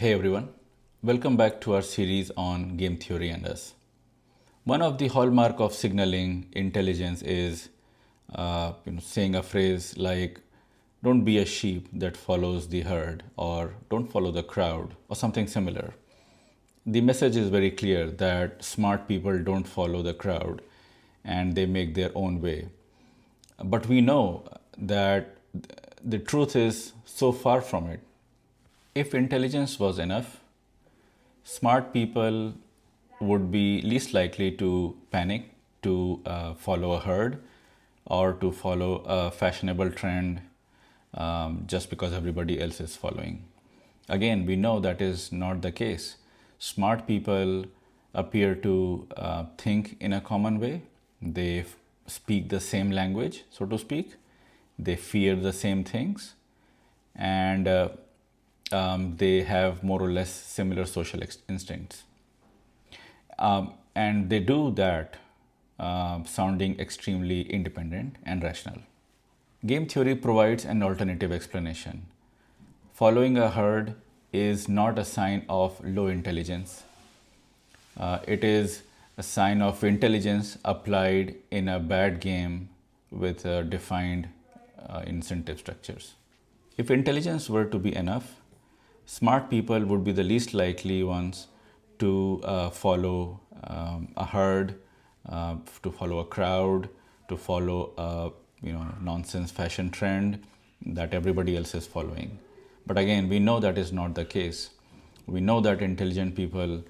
Hey everyone, welcome back to our series on game theory and us. One of the hallmark of signaling intelligence is saying a phrase like don't be a sheep that follows the herd or don't follow the crowd or something similar. The message is very clear that smart people don't follow the crowd and they make their own way. But we know that the truth is so far from it. If intelligence was enough, smart people would be least likely to panic, to follow a herd, or to follow a fashionable trend just because everybody else is following. Again, we know that is not the case. Smart people appear to think in a common way. They speak the same language, so to speak. They fear the same things, and they have more or less similar social instincts. And they do that sounding extremely independent and rational. Game theory provides an alternative explanation. Following a herd is not a sign of low intelligence. It is a sign of intelligence applied in a bad game with defined incentive structures. If intelligence were to be enough, smart people would be the least likely ones to follow a herd, to follow a crowd, to follow a nonsense fashion trend that everybody else is following. But again, we know that is not the case. We know that intelligent people,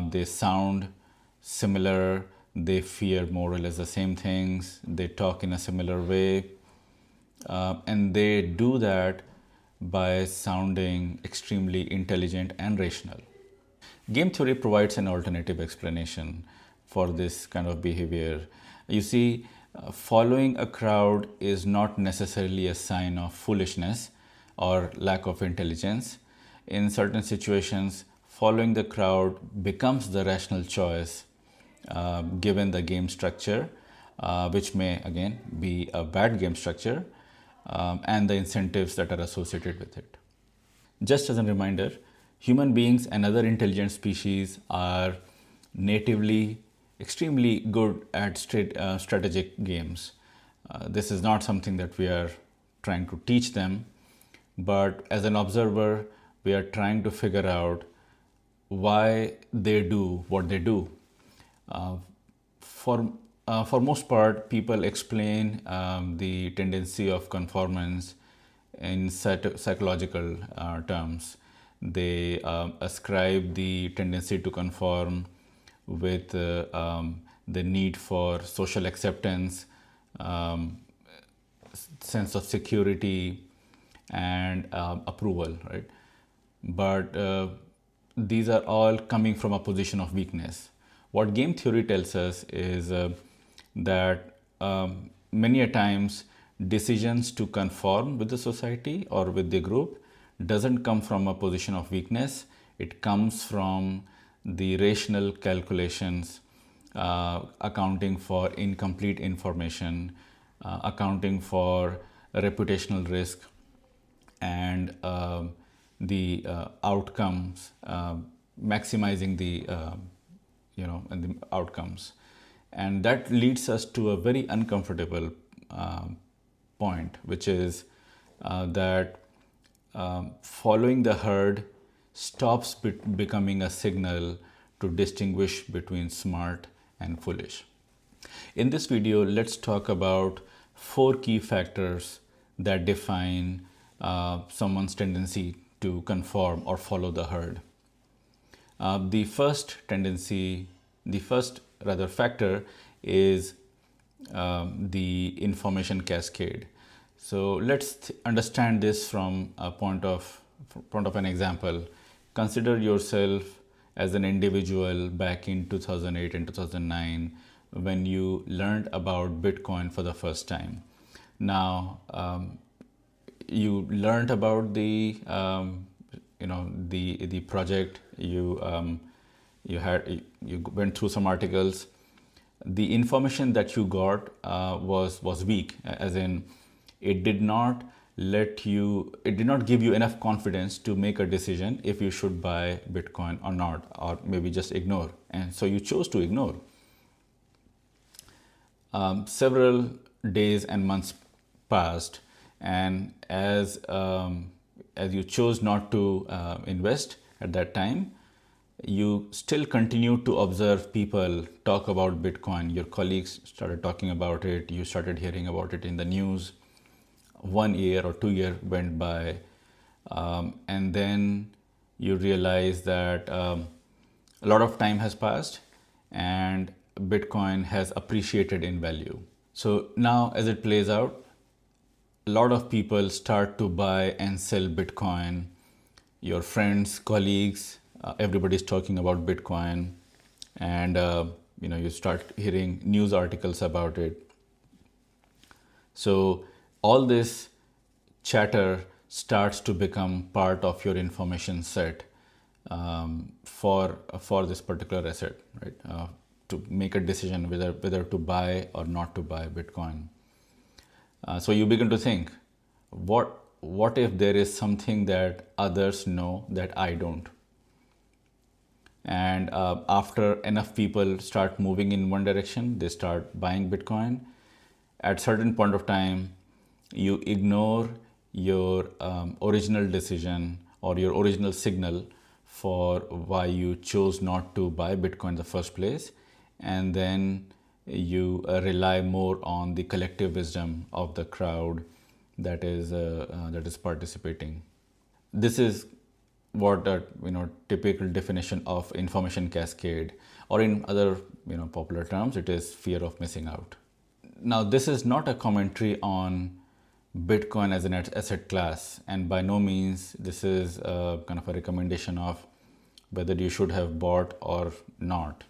they sound similar, they fear more or less the same things, they talk in a similar way, and they do that by sounding extremely intelligent and rational. Game theory provides an alternative explanation for this kind of behavior. You see, following a crowd is not necessarily a sign of foolishness or lack of intelligence. In certain situations, following the crowd becomes the rational choice given the game structure, which may again be a bad game structure, and the incentives that are associated with it. Just as a reminder, human beings and other intelligent species are natively extremely good at strategic games. This is not something that we are trying to teach them, but as an observer, we are trying to figure out why they do what they do. For most part, people explain the tendency of conformance in psychological terms. They ascribe the tendency to conform with the need for social acceptance, sense of security, and approval, right? But these are all coming from a position of weakness. What game theory tells us is that many a times decisions to conform with the society or with the group doesn't come from a position of weakness. It comes from the rational calculations, accounting for incomplete information, accounting for reputational risk, and the outcomes, maximizing the and the outcomes. And that leads us to a very uncomfortable point, which is that following the herd stops becoming a signal to distinguish between smart and foolish. In this video, let's talk about 4 key factors that define someone's tendency to conform or follow the herd. The first factor is the information cascade. So let's understand this from a point of an example. Consider yourself as an individual back in 2008 and 2009 when you learned about Bitcoin for the first time. Now, you learned about the project. You went through some articles. The information that you got was weak, as in it did not it did not give you enough confidence to make a decision if you should buy Bitcoin or not, or maybe just ignore. And so you chose to ignore. Several days and months passed, and as you chose not to invest at that time, you still continued to observe people talk about Bitcoin. Your colleagues started talking about it. You started hearing about it in the news. 1 year or 2 year went by, and then you realize that a lot of time has passed and Bitcoin has appreciated in value. So now, as it plays out, a lot of people start to buy and sell Bitcoin. Your friends, colleagues, everybody's talking about Bitcoin, and you start hearing news articles about it. So all this chatter starts to become part of your information set for this particular asset, right? To make a decision whether to buy or not to buy Bitcoin. So you begin to think, what if there is something that others know that I don't? And after enough people start moving in one direction, they start buying Bitcoin. At certain point of time, you ignore your original decision or your original signal for why you chose not to buy Bitcoin in the first place, and then you rely more on the collective wisdom of the crowd that is participating. This is what a typical definition of information cascade, or in other popular terms, it is fear of missing out. Now, this is not a commentary on Bitcoin as an asset class, and by no means this is a kind of a recommendation of whether you should have bought or not.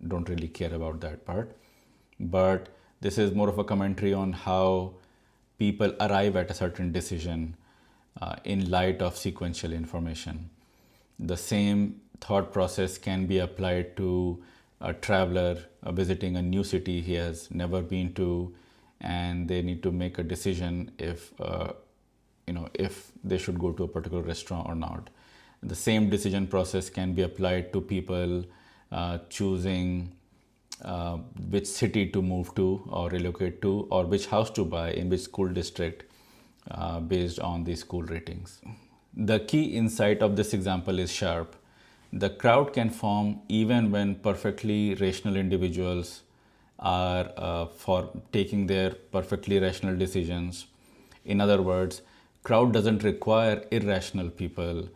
Don't really care about that part, but this is more of a commentary on how people arrive at a certain decision in light of sequential information. The same thought process can be applied to a traveler visiting a new city he has never been to, and they need to make a decision if they should go to a particular restaurant or not. The same decision process can be applied to people choosing which city to move to or relocate to, or which house to buy in which school district based on the school ratings. The key insight of this example is sharp. The crowd can form even when perfectly rational individuals are for taking their perfectly rational decisions. In other words, crowd doesn't require irrational people.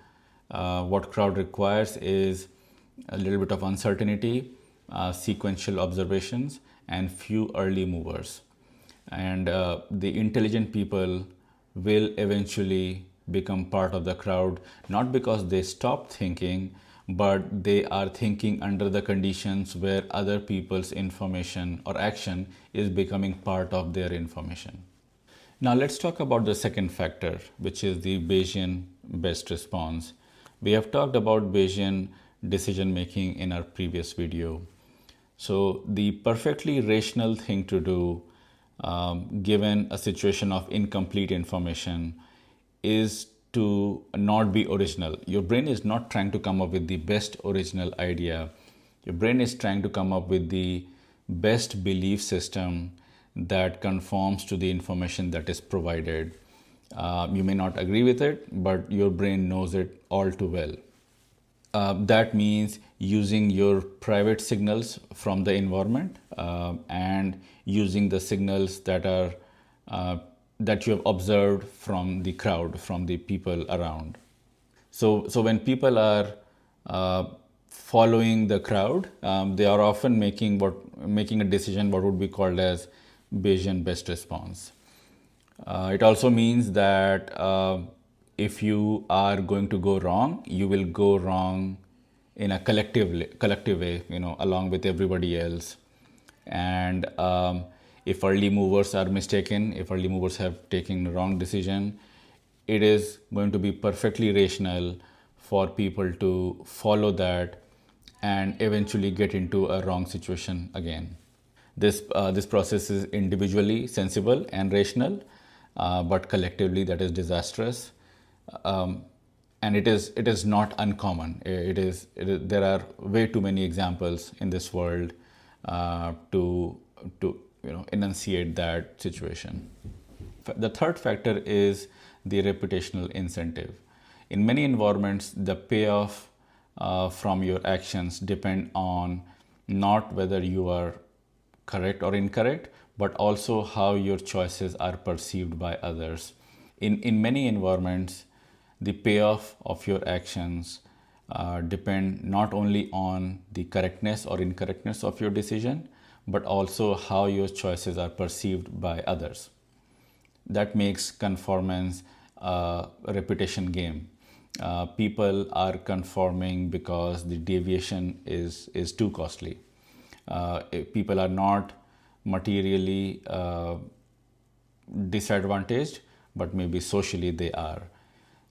What crowd requires is a little bit of uncertainty, sequential observations, and few early movers. And the intelligent people will eventually become part of the crowd, not because they stop thinking, but they are thinking under the conditions where other people's information or action is becoming part of their information. Now let's talk about the second factor, which is the Bayesian best response. We have talked about Bayesian decision making in our previous video. So the perfectly rational thing to do, given a situation of incomplete information, is to not be original. Your brain is not trying to come up with the best original idea. Your brain is trying to come up with the best belief system that conforms to the information that is provided. You may not agree with it, but your brain knows it all too well. That means using your private signals from the environment and using the signals that are that you have observed from the crowd, from the people around. So when people are following the crowd, they are often making a decision what would be called as Bayesian best response. It also means that if you are going to go wrong, you will go wrong in a collective way, along with everybody else. And if early movers are mistaken, if early movers have taken the wrong decision, it is going to be perfectly rational for people to follow that and eventually get into a wrong situation again. This process is individually sensible and rational, but collectively that is disastrous. Um, and it is not uncommon. There are way too many examples in this world to enunciate that situation. The third factor is the reputational incentive. In many environments, the payoff from your actions depend on not whether you are correct or incorrect, but also how your choices are perceived by others. In many environments, the payoff of your actions depend not only on the correctness or incorrectness of your decision, but also how your choices are perceived by others. That makes conformance a reputation game. People are conforming because the deviation is too costly. If people are not materially disadvantaged, but maybe socially they are.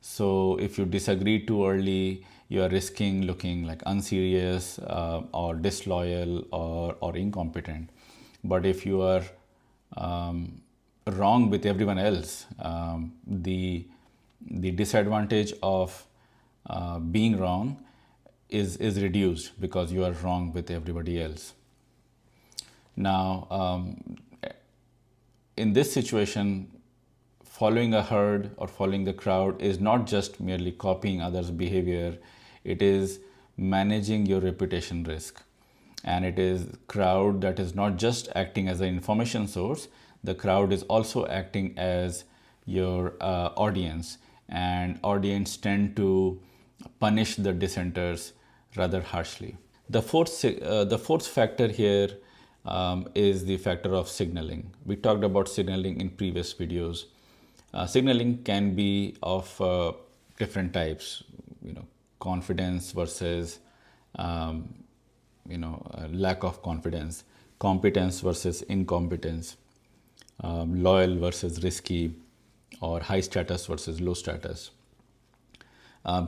So if you disagree too early, you are risking looking like unserious or disloyal or incompetent. But if you are wrong with everyone else, the disadvantage of being wrong is reduced because you are wrong with everybody else. Now, in this situation, following a herd or following the crowd is not just merely copying others' behavior, it is managing your reputation risk. And it is crowd that is not just acting as an information source, the crowd is also acting as your audience, and audience tend to punish the dissenters rather harshly. The fourth factor here is the factor of signaling. We talked about signaling in previous videos. Signaling can be of different types, confidence versus lack of confidence, competence versus incompetence, loyal versus risky, or high status versus low status.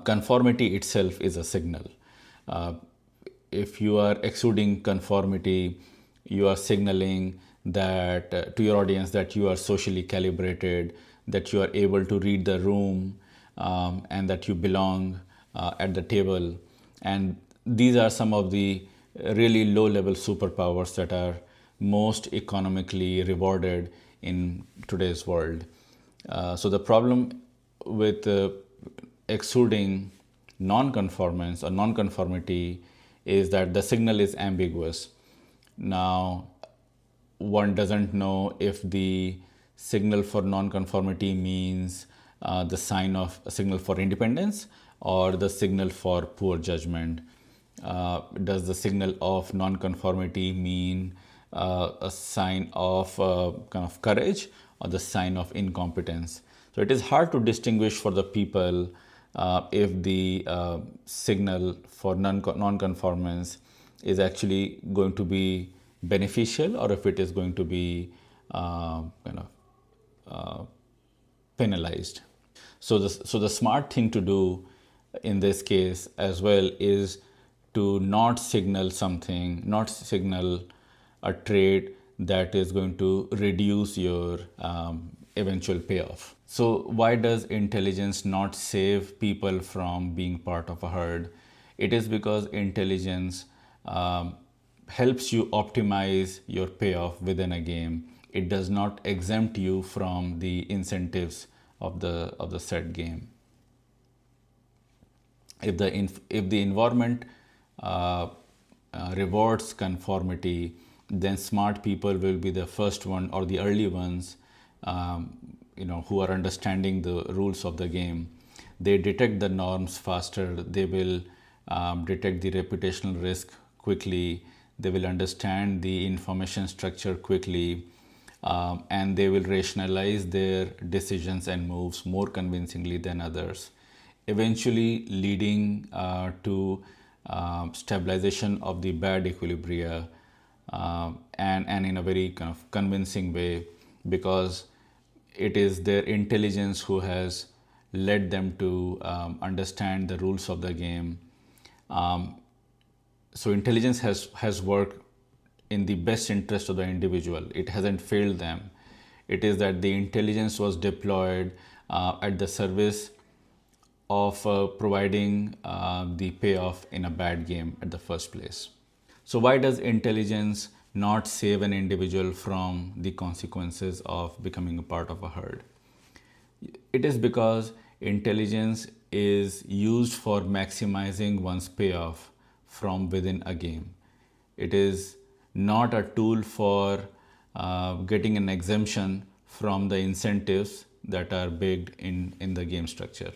Conformity itself is a signal. Uh, if you are exuding conformity, you are signaling that to your audience that you are socially calibrated, that you are able to read the room, and that you belong at the table. And these are some of the really low level superpowers that are most economically rewarded in today's world. So the problem with exuding non-conformance or non-conformity is that the signal is ambiguous. Now, one doesn't know if the signal for non-conformity means the sign of a signal for independence or the signal for poor judgment. Does the signal of non-conformity mean a sign of kind of courage or the sign of incompetence? So it is hard to distinguish for the people if the signal for non-conformance is actually going to be beneficial or if it is going to be penalized. So the smart thing to do in this case as well is to not signal something, not signal a trade that is going to reduce your eventual payoff. So why does intelligence not save people from being part of a herd? It is because intelligence helps you optimize your payoff within a game. It does not exempt you from the incentives of the said game. If the environment rewards conformity, then smart people will be the first one or the early ones, who are understanding the rules of the game. They detect the norms faster. They will detect the reputational risk quickly. They will understand the information structure quickly, and they will rationalize their decisions and moves more convincingly than others, eventually leading to stabilization of the bad equilibria, and in a very kind of convincing way, because it is their intelligence who has led them to understand the rules of the game. So intelligence has worked in the best interest of the individual. It hasn't failed them. It is that the intelligence was deployed at the service of providing the payoff in a bad game at the first place. So, why does intelligence not save an individual from the consequences of becoming a part of a herd? It is because intelligence is used for maximizing one's payoff from within a game. It is not a tool for getting an exemption from the incentives that are baked in the game structure.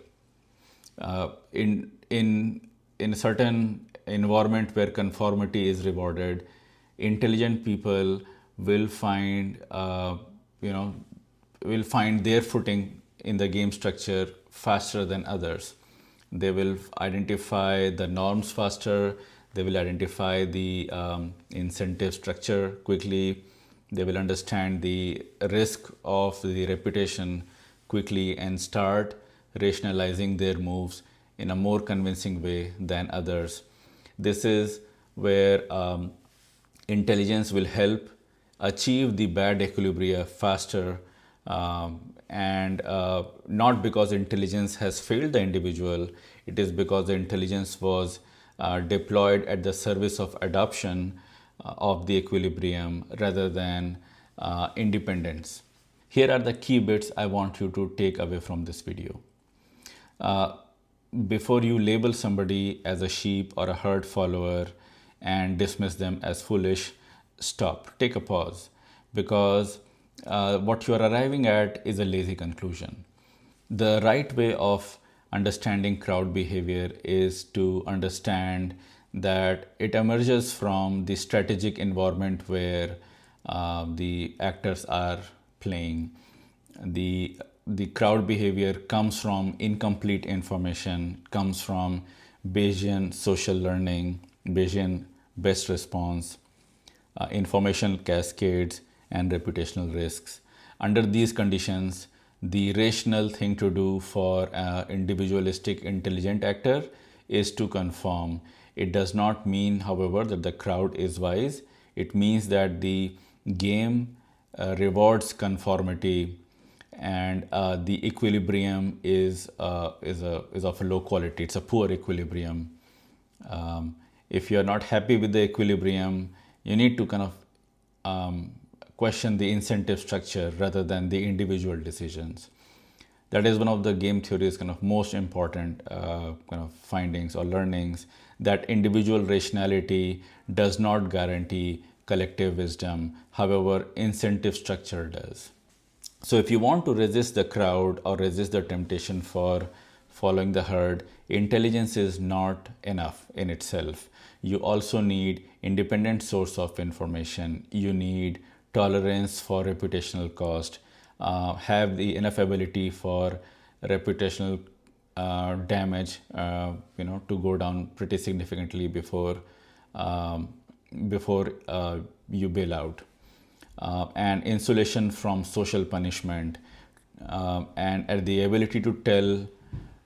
In a certain environment where conformity is rewarded, intelligent people will find will find their footing in the game structure faster than others. They will identify the norms faster. They will identify the incentive structure quickly. They will understand the risk of the reputation quickly and start rationalizing their moves in a more convincing way than others. This is where intelligence will help achieve the bad equilibria faster, and not because intelligence has failed the individual. It is because the intelligence was deployed at the service of adoption of the equilibrium rather than independence. Here are the key bits I want you to take away from this video. Before you label somebody as a sheep or a herd follower and dismiss them as foolish, stop, take a pause, because what you are arriving at is a lazy conclusion. The right way of understanding crowd behavior is to understand that it emerges from the strategic environment where the actors are playing. The crowd behavior comes from incomplete information, comes from Bayesian social learning, Bayesian best response, informational cascades, and reputational risks. Under these conditions, the rational thing to do for an individualistic intelligent actor is to conform. It does not mean, however, that the crowd is wise. It means that the game rewards conformity, and the equilibrium is of a low quality. It's a poor equilibrium. If you are not happy with the equilibrium, you need to kind of question the incentive structure rather than the individual decisions. That is one of the game theory's kind of most important kind of findings or learnings, that individual rationality does not guarantee collective wisdom. However, incentive structure does. So if you want to resist the crowd or resist the temptation for following the herd, intelligence is not enough in itself. You also need independent source of information. You need tolerance for reputational cost, have the enough ability for reputational damage, to go down pretty significantly before you bail out, and insulation from social punishment, and the ability to tell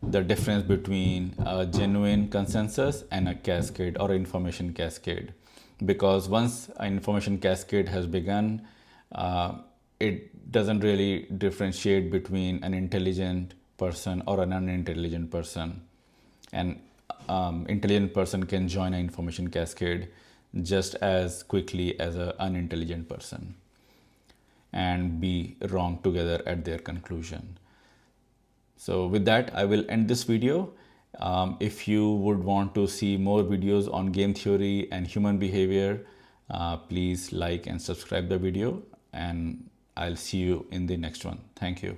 the difference between a genuine consensus and a cascade or information cascade. Because once an information cascade has begun, it doesn't really differentiate between an intelligent person or an unintelligent person. An intelligent person can join an information cascade just as quickly as an unintelligent person and be wrong together at their conclusion. So with that, I will end this video. If you would want to see more videos on game theory and human behavior, please like and subscribe the video, and I'll see you in the next one. Thank you.